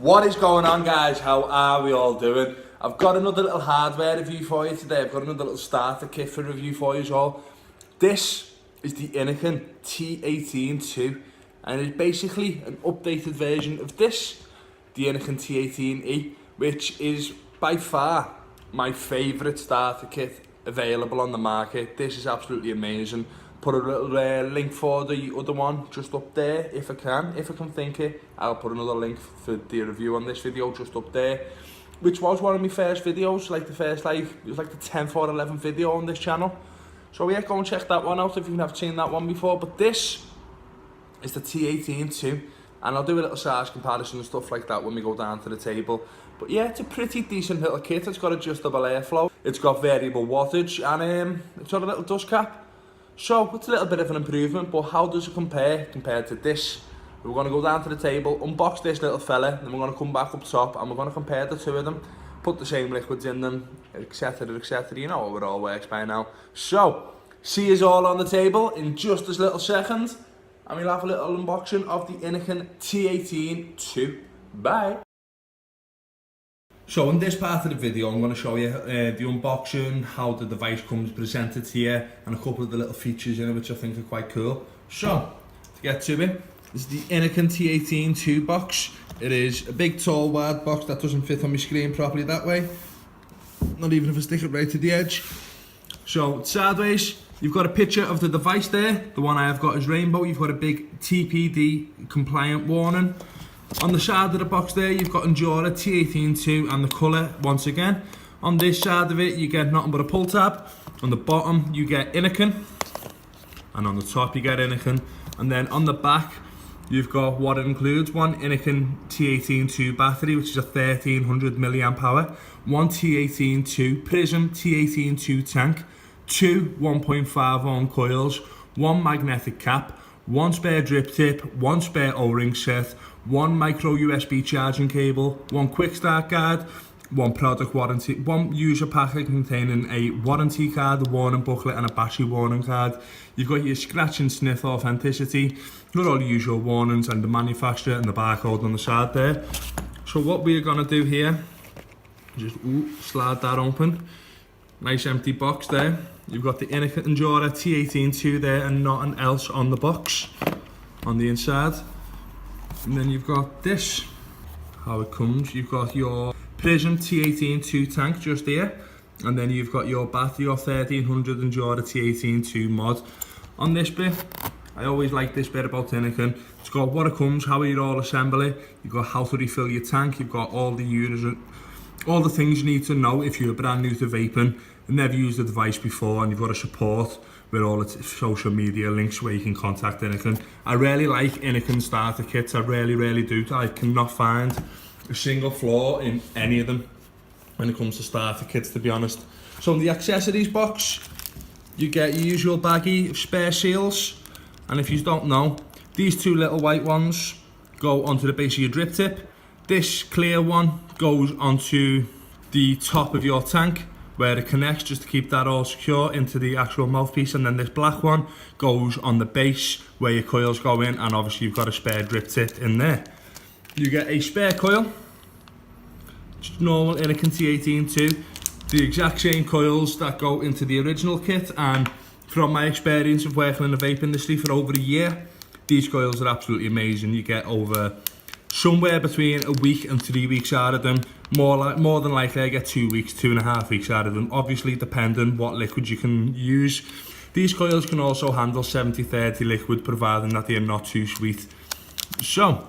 What is going on, guys? How are we all doing? I've got another little hardware review for you today. I've got another little starter kit for review for you as well. This is the INNOKIN T18-2 and it's basically an updated version of this, the INNOKIN T18E, which is by far my favourite starter kit available on the market. This is absolutely amazing. Put a little link for the other one just up there if I can think it. I'll put another link for the review on this video just up there, which was one of my first videos, like the first, it was like the 10th or 11th video on this channel. So yeah, go and check that one out if you've never seen that one before. But this is the T18-2, and I'll do a little size comparison and stuff like that when we go down to the table. But yeah, it's a pretty decent little kit. It's got adjustable airflow, it's got variable wattage, and it's got a little dust cap. So it's a little bit of an improvement, but how does it compare compared to this? We're going to go down to the table, unbox this little fella, then we're going to come back up top and we're going to compare the two of them, put the same liquids in them, etc, etc. You know how it all works by now. So, see us all on the table in just this little second, and we'll have a little unboxing of the INNOKIN T18-2. Bye! So in this part of the video, I'm going to show you the unboxing, how the device comes presented to you, and a couple of the little features in it which I think are quite cool. So, to get to it, this is the INNOKIN T18-2 box. It is a big, tall, wide box that doesn't fit on my screen properly that way. Not even if I stick it right to the edge. So, sideways, you've got a picture of the device there. The one I have got is rainbow. You've got a big TPD compliant warning. On the side of the box there, you've got Endura T18-2 and the colour once again. On this side of it, you get nothing but a pull tab. On the bottom, you get INNOKIN. And on the top, you get INNOKIN. And then on the back, you've got what it includes. One INNOKIN T18-2 battery, which is a 1300 milliamp hour. One T18-2 Prism T18-2 tank. Two 1.5 ohm coils. One magnetic cap. One spare drip tip. One spare O-ring set. One micro USB charging cable, one quick start guide, one product warranty, one user packet containing a warranty card, a warning booklet and a battery warning card. You've got your scratch and sniff authenticity, got all the usual warnings and the manufacturer and the barcode on the side there. So what we're going to do here, just slide that open. Nice empty box there. You've got the INNOKIN Endura T18-2 there and nothing else on the box on the inside. And then you've got this, how it comes. You've got your Prism T18-2 tank just here. And then you've got your battery, your 1300 Endura T18-2 mod. On this bit, I always like this bit about INNOKIN. It's got what it comes, how you all assemble it. You've got how to refill your tank. You've got all the units, all the things you need to know if you're brand new to vaping and never used the device before, and you've got a support with all its social media links where you can contact INNOKIN. I really like INNOKIN starter kits, I really do. I cannot find a single flaw in any of them when it comes to starter kits, to be honest. So in the accessories box, you get your usual baggie of spare seals, and if you don't know, these two little white ones go onto the base of your drip tip. This clear one goes onto the top of your tank where it connects, just to keep that all secure into the actual mouthpiece, and then this black one goes on the base where your coils go in, and obviously you've got a spare drip tip in there. You get a spare coil, just normal INNOKIN T18-2, the exact same coils that go into the original kit, and from my experience of working in the vape industry for over a year, these coils are absolutely amazing. You get over somewhere between a week and 3 weeks out of them. More than likely I get 2 weeks, 2.5 weeks out of them, obviously depending what liquid you can use. These coils can also handle 70-30 liquid, providing that they are not too sweet. So,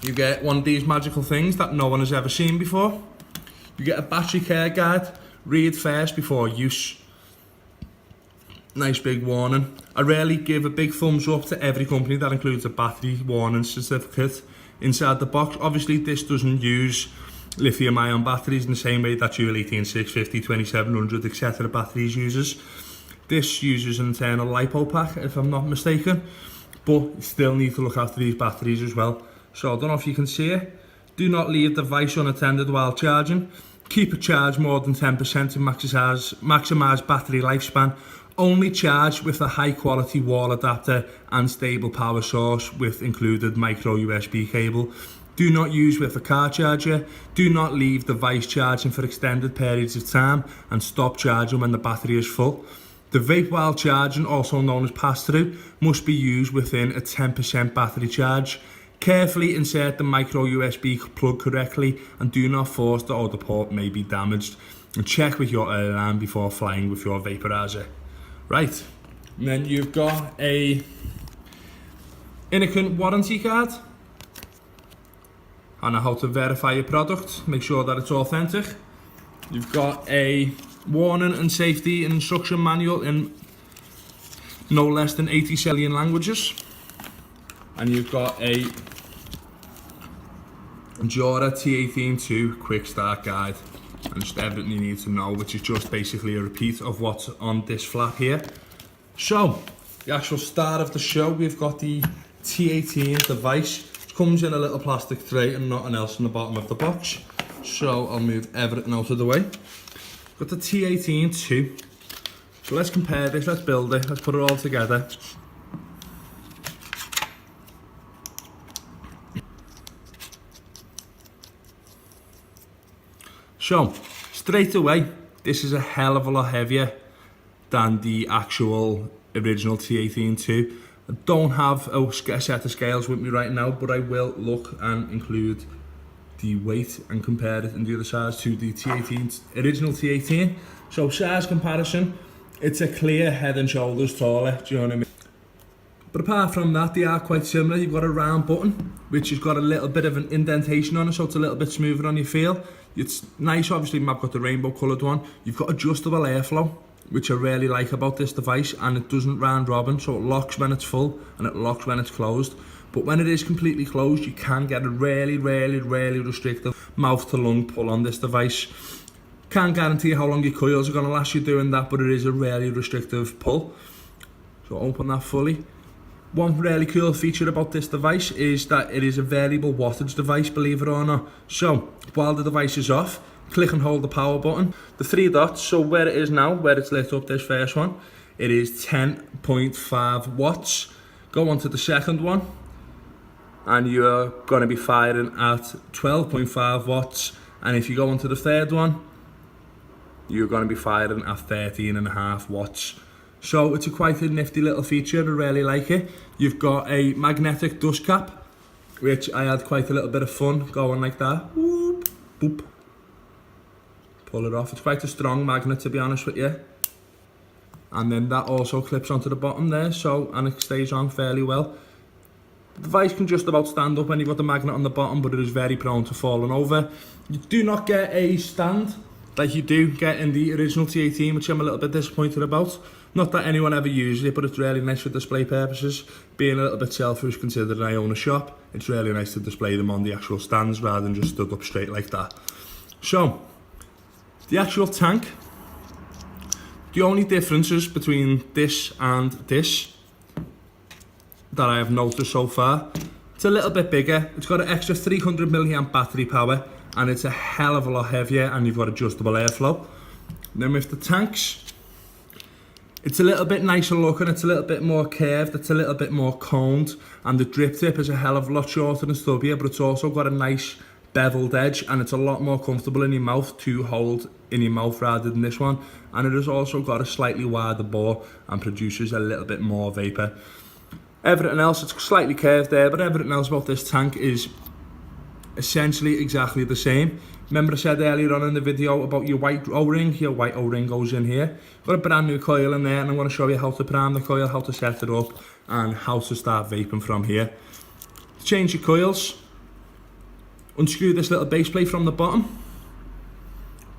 you get one of these magical things that no one has ever seen before. You get a battery care guide, read first before use. Nice big warning. I rarely give a big thumbs up to every company that includes a battery warning certificate inside the box. Obviously this doesn't use lithium ion batteries in the same way that your 18650, 2700 etc batteries uses. This uses an internal LiPo pack if I'm not mistaken, but you still need to look after these batteries as well. So I don't know if you can see it. Do not leave the device unattended while charging. Keep it charged more than 10% to maximize battery lifespan. Only charge with a high quality wall adapter and stable power source with included micro USB cable. Do not use with a car charger. Do not leave the device charging for extended periods of time and stop charging when the battery is full. The vape while charging, also known as pass-through, must be used within a 10% battery charge. Carefully insert the micro USB plug correctly and do not force the other port may be damaged. And check with your alarm before flying with your vaporizer. Right, and then you've got a INNOKIN warranty card and how to verify your product, make sure that it's authentic. You've got a warning and safety instruction manual in no less than 80 alien languages. And you've got a Endura T18-2 quick start guide and just everything you need to know, which is just basically a repeat of what's on this flap here. So, the actual start of the show, we've got the T18 device. It comes in a little plastic tray and nothing else in the bottom of the box. So I'll move everything out of the way. Got the T18-2. So let's compare this, let's build it, let's put it all together. So, straight away, this is a hell of a lot heavier than the actual original T18-2. I don't have a set of scales with me right now, but I will look and include the weight and compare it and do the size to the T18, original T18. So size comparison, it's a clear head and shoulders taller, do you know what I mean? But apart from that, they are quite similar. You've got a round button, which has got a little bit of an indentation on it, so it's a little bit smoother on your feel. It's nice, obviously I've got the rainbow coloured one. You've got adjustable airflow, which I really like about this device, and it doesn't round robin, so it locks when it's full and it locks when it's closed. But when it is completely closed, you can get a really restrictive mouth to lung pull on this device. Can't guarantee how long your coils are going to last you doing that, but it is a really restrictive pull. So open that fully. One really cool feature about this device is that it is a variable wattage device, believe it or not. So while the device is off, click and hold the power button. The three dots, so where it is now, where it's lit up, this first one, it is 10.5 watts. Go on to the second one, and you're going to be firing at 12.5 watts. And if you go on to the third one, you're going to be firing at 13.5 watts. So it's quite a nifty little feature, I really like it. You've got a magnetic dust cap, which I had quite a little bit of fun going like that. Whoop, boop. Pull it off. It's quite a strong magnet, to be honest with you. And then that also clips onto the bottom there, so, and it stays on fairly well. The device can just about stand up when you've got the magnet on the bottom, but it is very prone to falling over. You do not get a stand like you do get in the original T18, which I'm a little bit disappointed about. Not that anyone ever uses it, but it's really nice for display purposes. Being a little bit selfish, considering I own a shop, it's really nice to display them on the actual stands rather than just stood up straight like that. So, the actual tank, the only differences between this and this that I have noticed so far, it's a little bit bigger. It's got an extra 300 milliamp battery power, and it's a hell of a lot heavier, and you've got adjustable airflow. And then with the tanks, it's a little bit nicer looking, it's a little bit more curved, it's a little bit more coned, and the drip tip is a hell of a lot shorter and stubbier, but it's also got a nice beveled edge, and it's a lot more comfortable in your mouth to hold in your mouth rather than this one. And it has also got a slightly wider bore and produces a little bit more vapor. Everything else, it's slightly curved there, but everything else about this tank is essentially exactly the same. Remember I said earlier on in the video about your white O-ring? Your white O-ring goes in here. Got a brand new coil in there, and I'm going to show you how to prime the coil, how to set it up, and how to start vaping from here. To change your coils, unscrew this little base plate from the bottom,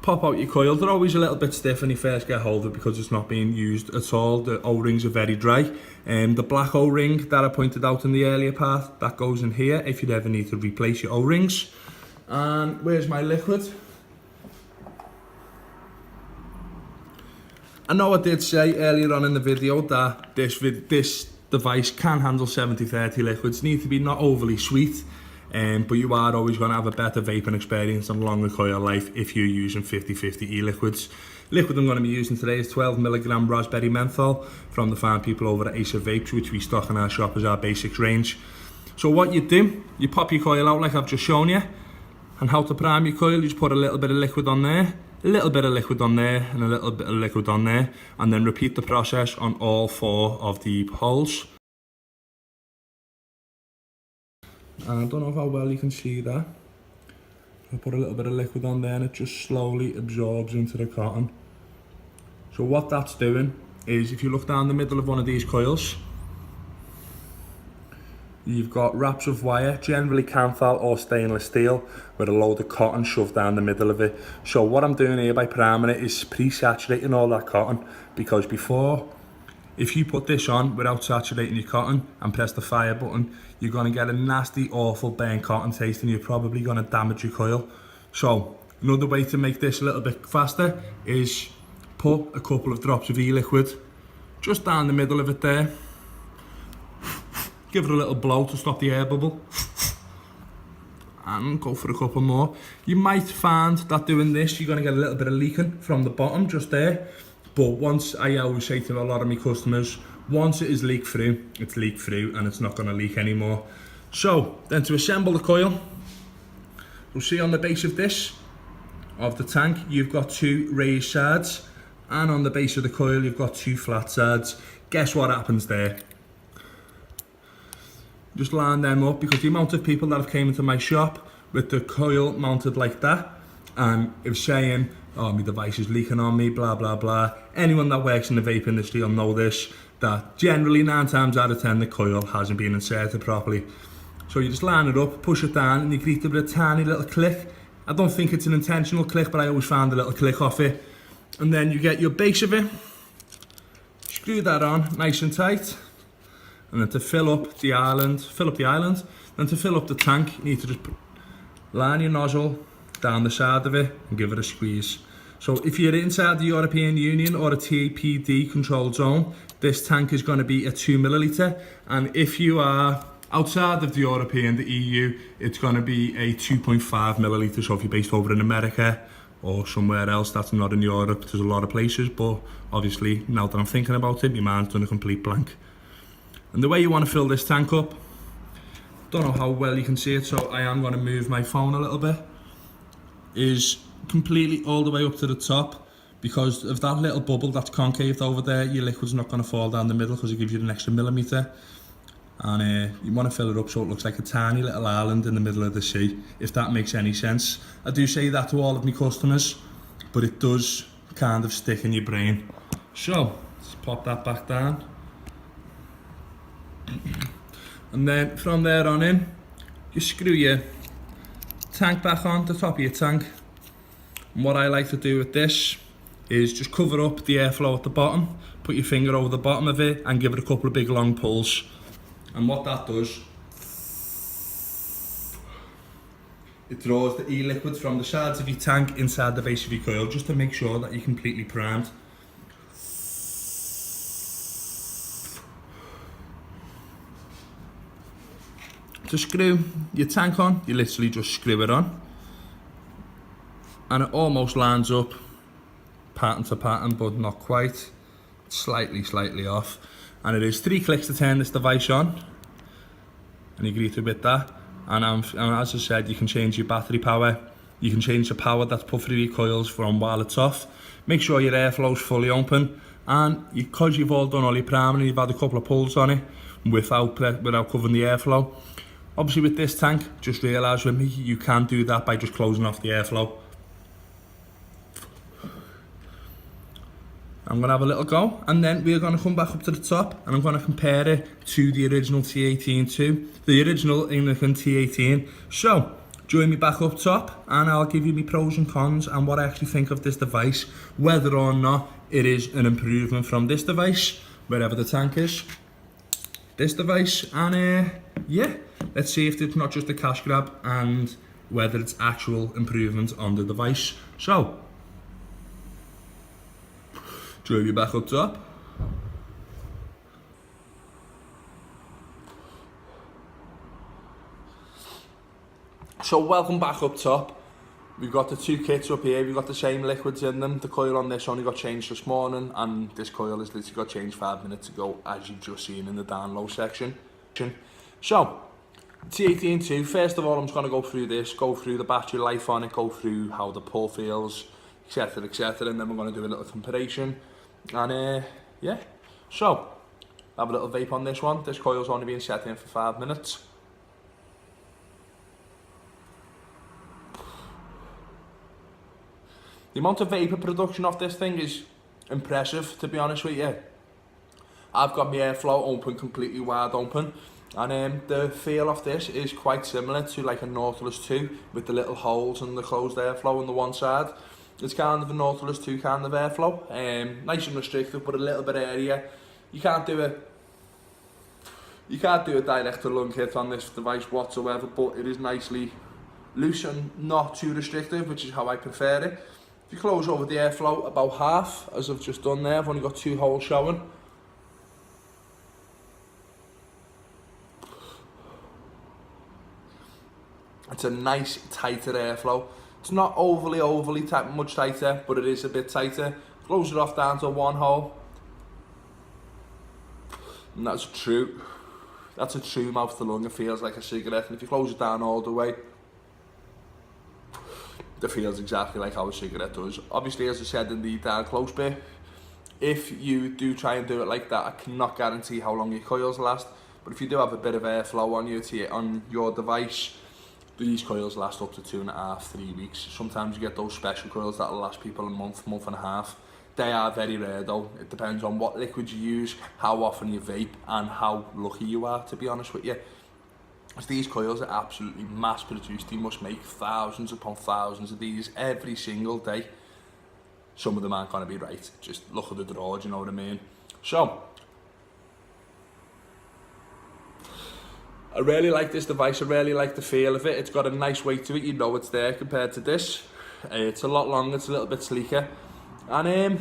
pop out your coil. They're always a little bit stiff when you first get hold of it because it's not being used at all. The O-rings are very dry. The black O-ring that I pointed out in the earlier part, that goes in here if you ever need to replace your O-rings. And where's my liquid? I know I did say earlier on in the video that this device can handle 70-30 liquids. Need to be not overly sweet, but you are always going to have a better vaping experience and longer coil life if you're using 50-50 e-liquids. Liquid I'm going to be using today is 12mg raspberry menthol from the fine people over at Ace of Vapes, which we stock in our shop as our basics range. So what you do, you pop your coil out like I've just shown you, and how to prime your coil, you just put a little bit of liquid on there, a little bit of liquid on there, and a little bit of liquid on there, and then repeat the process on all 4 of the holes. And I don't know how well you can see that. I put a little bit of liquid on there and it just slowly absorbs into the cotton. So what that's doing is, if you look down the middle of one of these coils, you've got wraps of wire, generally camphor or stainless steel, with a load of cotton shoved down the middle of it. So what I'm doing here by priming it is pre-saturating all that cotton, because before, if you put this on without saturating your cotton and press the fire button, you're going to get a nasty, awful burnt cotton taste, and you're probably going to damage your coil. So another way to make this a little bit faster is put a couple of drops of e-liquid just down the middle of it there. Give it a little blow to stop the air bubble. And go for a couple more. You might find that doing this, you're going to get a little bit of leaking from the bottom just there. But once, I always say to a lot of my customers, once it is leaked through, it's leaked through and it's not going to leak anymore. So then to assemble the coil, you'll see on the base of this, of the tank, you've got 2 raised sides, and on the base of the coil you've got 2 flat sides. Guess what happens there? Just line them up, because the amount of people that have came into my shop with the coil mounted like that and if saying, oh, my device is leaking on me, blah blah blah. Anyone that works in the vape industry will know this, that generally 9 times out of 10 the coil hasn't been inserted properly. So you just line it up, push it down, and you greet it with a tiny little click. I don't think it's an intentional click, but I always found a little click off it. And then you get your base of it, screw that on nice and tight, and then to fill up the island, then to fill up the tank, you need to just line your nozzle down the side of it and give it a squeeze. So if you're inside the European Union or a TPD controlled zone, this tank is going to be a 2 milliliter, and if you are outside of the European, the EU, it's going to be a 2.5 milliliter. So if you're based over in America or somewhere else that's not in Europe, there's a lot of places, but obviously now that I'm thinking about it, my mind's done a complete blank. And the way you want to fill this tank up, don't know how well you can see it, so I am going to move my phone a little bit, is completely all the way up to the top. Because of that little bubble that's concaved over there, your liquid's not going to fall down the middle, because it gives you an extra millimeter. And you want to fill it up so it looks like a tiny little island in the middle of the sea, if that makes any sense. I do say that to all of my customers, but it does kind of stick in your brain. So let's pop that back down. And then from there on in, you screw your tank back on the top of your tank. And what I like to do with this is just cover up the airflow at the bottom, put your finger over the bottom of it and give it a couple of big long pulls. And what that does, it draws the e-liquid from the sides of your tank inside the base of your coil, just to make sure that you're completely primed. To screw your tank on, you literally just screw it on, and it almost lines up pattern to pattern, but not quite. It's slightly off, and it is 3 clicks to turn this device on, and you greet it with that. And as I said, you can change your battery power, you can change the power that's put through your coils from while it's off. Make sure your airflow's fully open, and because you've all done all your priming and you've had a couple of pulls on it without covering the airflow. Obviously with this tank, just realise with me, you can do that by just closing off the airflow. I'm going to have a little go, and then we're going to come back up to the top, and I'm going to compare it to the original T18 too, the original INNOKIN T18. So, join me back up top, and I'll give you my pros and cons and what I actually think of this device, whether or not it is an improvement from this device, wherever the tank is, this device, and yeah, let's see if it's not just a cash grab and whether it's actual improvement on the device. So, join me back up top. So welcome back up top. We've got the 2 kits up here, we've got the same liquids in them. The coil on this only got changed this morning, and this coil has literally got changed 5 minutes ago, as you've just seen in the down low section. So, T18 first of all, I'm just going to go through this, go through the battery life on it, go through how the pull feels, etc, etc, and then we're going to do a little comparison. And yeah, so have a little vape on this one. This coil's only been set in for 5 minutes. The amount of vapor production off this thing is impressive, to be honest with you. I've got my airflow open, completely wide open, and the feel of this is quite similar to like a Nautilus 2 with the little holes and the closed airflow on the one side. It's kind of a Nautilus 2 kind of airflow, nice and restrictive, but a little bit area. You can't do a direct to lung hit on this device whatsoever, but it is nicely loose and not too restrictive, which is how I prefer it. If you close over the airflow about half, as I've just done there, I've only got 2 holes showing. It's a nice tighter airflow. It's not overly tight, much tighter, but it is a bit tighter. Close it off down to 1 hole. And that's a true mouth to lung. It feels like a cigarette. And if you close it down all the way, it feels exactly like how a cigarette does. Obviously, as I said in the down close bit, if you do try and do it like that, I cannot guarantee how long your coils last. But if you do have a bit of airflow on your device, these coils last up to 2.5, 3 weeks. Sometimes you get those special coils that'll last people a month and a half. They are very rare though. It depends on what liquid you use, how often you vape, and how lucky you are, to be honest with you. As these coils are absolutely mass produced, they must make thousands upon thousands of these every single day. Some of them aren't going to be right. Just look at the draw, do you know what I mean? So, I really like this device. I really like the feel of it. It's got a nice weight to it. You know it's there compared to this. It's a lot longer. It's a little bit sleeker. And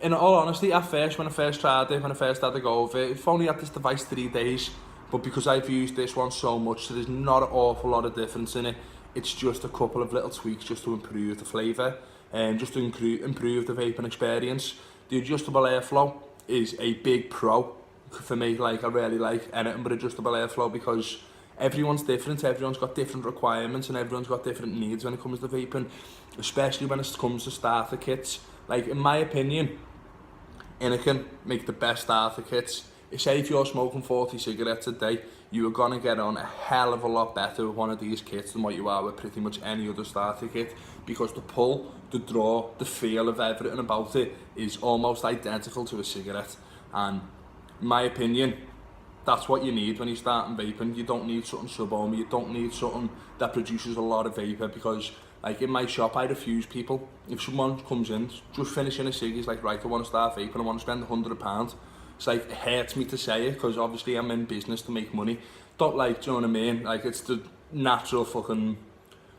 in all honesty, at first, when I first tried it, when I first had to go over it, I've only had this device 3 days. But because I've used this one so much, there's not an awful lot of difference in it. It's just a couple of little tweaks just to improve the flavour and just to improve the vaping experience. The adjustable airflow is a big pro for me. Like, I really like anything but adjustable airflow because everyone's different, everyone's got different requirements and everyone's got different needs when it comes to vaping, especially when it comes to starter kits. Like, in my opinion, INNOKIN make the best starter kits. Say if you're smoking 40 cigarettes a day, you are going to get on a hell of a lot better with one of these kits than what you are with pretty much any other starter kit, because the pull, the draw, the feel of everything about it is almost identical to a cigarette. And in my opinion, that's what you need when you're starting vaping. You don't need something sub-ohmy, you don't need something that produces a lot of vapor, because like in my shop I refuse people. If someone comes in just finishing a cig, he's like, right, I want to start vaping, I want to spend £100. It's like, it hurts me to say it because obviously I'm in business to make money. Don't, like, do you know what I mean? Like, it's the natural fucking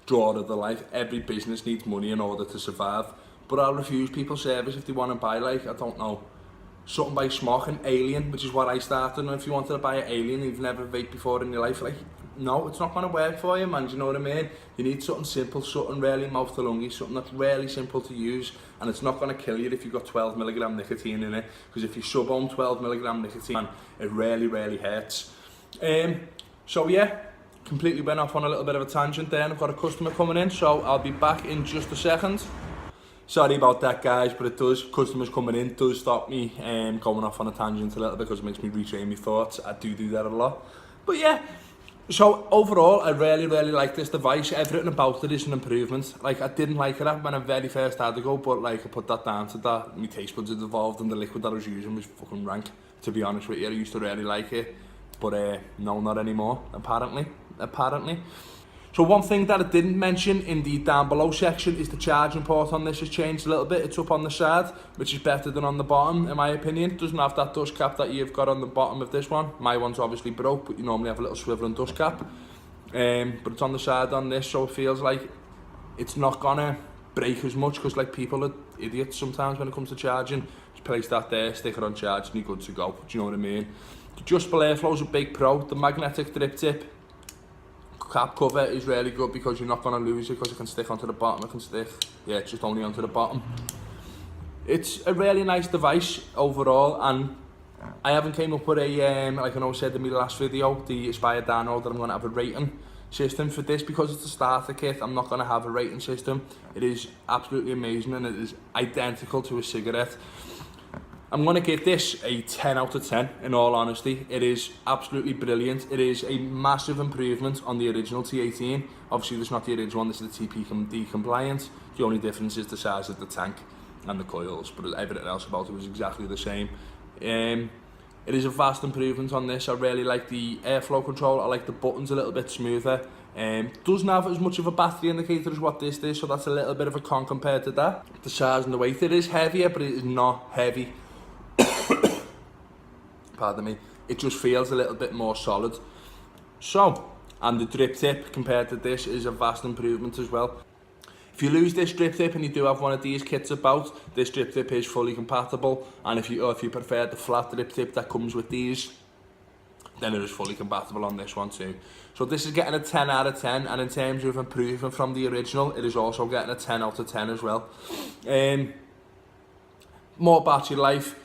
draw of the life. Every business needs money in order to survive. But I'll refuse people service if they want to buy, like, I don't know, something by Smock, an Alien, which is what I started. And if you wanted to buy an Alien and you've never vaped before in your life, like, no, it's not going to work for you, man. Do you know what I mean? You need something simple, something really mouth to lungy, something that's really simple to use, and it's not going to kill you if you've got 12mg nicotine in it, because if you sub-ohm 12mg nicotine, it really hurts. So yeah, completely went off on a little bit of a tangent there, and I've got a customer coming in, so I'll be back in just a second. Sorry about that, guys, but it does, customers coming in does stop me going off on a tangent a little bit, because it makes me retrain my thoughts. I do that a lot. But yeah, so overall, I really like this device. Everything about it is an improvement. Like, I didn't like it when I very first had to go, but like, I put that down to that. My taste buds had evolved and the liquid that I was using was fucking rank, to be honest with you. I used to really like it, but no, not anymore, apparently. So one thing that I didn't mention in the down below section is the charging port on this has changed a little bit. It's up on the side, which is better than on the bottom, in my opinion. It doesn't have that dust cap that you've got on the bottom of this one. My one's obviously broke, but you normally have a little swivel and dust cap. But it's on the side on this, so it feels like it's not gonna break as much, because like, people are idiots sometimes when it comes to charging. Just place that there, stick it on charge, and you're good to go. Do you know what I mean? The adjustable airflow is a big pro. The magnetic drip tip cap cover is really good, because you're not going to lose it, because it can stick onto the bottom. It can stick, yeah, just only onto the bottom. It's a really nice device overall, and I haven't came up with a, like I know I said in my last video, the Aspire download, that I'm going to have a rating system for this. Because it's a starter kit, I'm not going to have a rating system. It is absolutely amazing and it is identical to a cigarette. I'm going to give this a 10 out of 10, in all honesty. It is absolutely brilliant. It is a massive improvement on the original T18. Obviously, this is not the original one, this is the TPD compliant. The only difference is the size of the tank and the coils, but everything else about it was exactly the same. It is a vast improvement on this. I really like the airflow control. I like the buttons a little bit smoother. Doesn't have as much of a battery indicator as what this is, so that's a little bit of a con compared to that. The size and the weight, it is heavier, but it is not heavy. Pardon me. It just feels a little bit more solid. So, and the drip tip compared to this is a vast improvement as well. If you lose this drip tip and you do have one of these kits about, this drip tip is fully compatible. And if you prefer the flat drip tip that comes with these, then it is fully compatible on this one too. So this is getting a 10 out of 10, and in terms of improvement from the original, it is also getting a 10 out of 10 as well. More battery life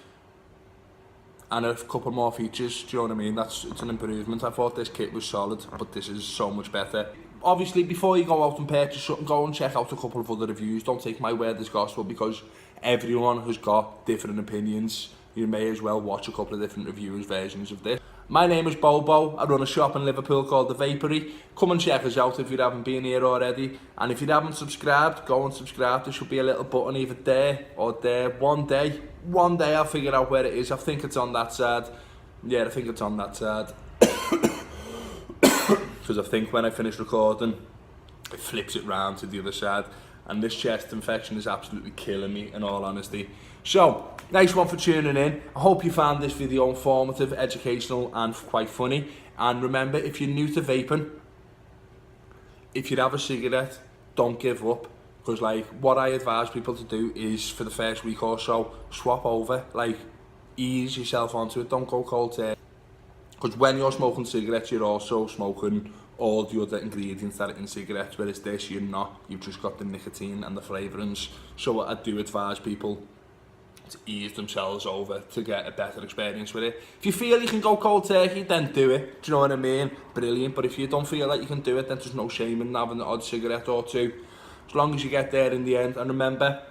and a couple more features, do you know what I mean? It's an improvement. I thought this kit was solid, but this is so much better. Obviously, before you go out and purchase something, go and check out a couple of other reviews. Don't take my word as gospel, because everyone has got different opinions. You may as well watch a couple of different reviewers' versions of this. My name is Bobo. I run a shop in Liverpool called the VAPERY. Come and check us out if you haven't been here already. And if you haven't subscribed, go and subscribe. There should be a little button either there or there. One day I'll figure out where it is. I think it's on that side. Yeah, I think it's on that side. Because I think when I finish recording, it flips it round to the other side. And this chest infection is absolutely killing me, in all honesty. So, nice one for tuning in. I hope you found this video informative, educational and quite funny. And remember, if you're new to vaping, if you have a cigarette, don't give up. Because like, what I advise people to do is, for the first week or so, swap over. Like, ease yourself onto it, don't go cold turkey. Because when you're smoking cigarettes, you're also smoking all the other ingredients that are in cigarettes, whereas this, you're not. You've just got the nicotine and the flavourings. So I do advise people to ease themselves over to get a better experience with it. If you feel you can go cold turkey, then do it. Do you know what I mean? Brilliant. But if you don't feel like you can do it, then there's no shame in having the odd cigarette or two. As long as you get there in the end. And remember,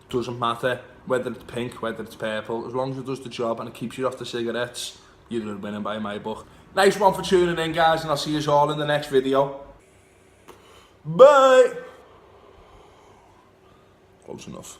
it doesn't matter whether it's pink, whether it's purple. As long as it does the job and it keeps you off the cigarettes, you're winning by my book. Nice one for tuning in, guys, and I'll see you all in the next video. Bye! Close enough.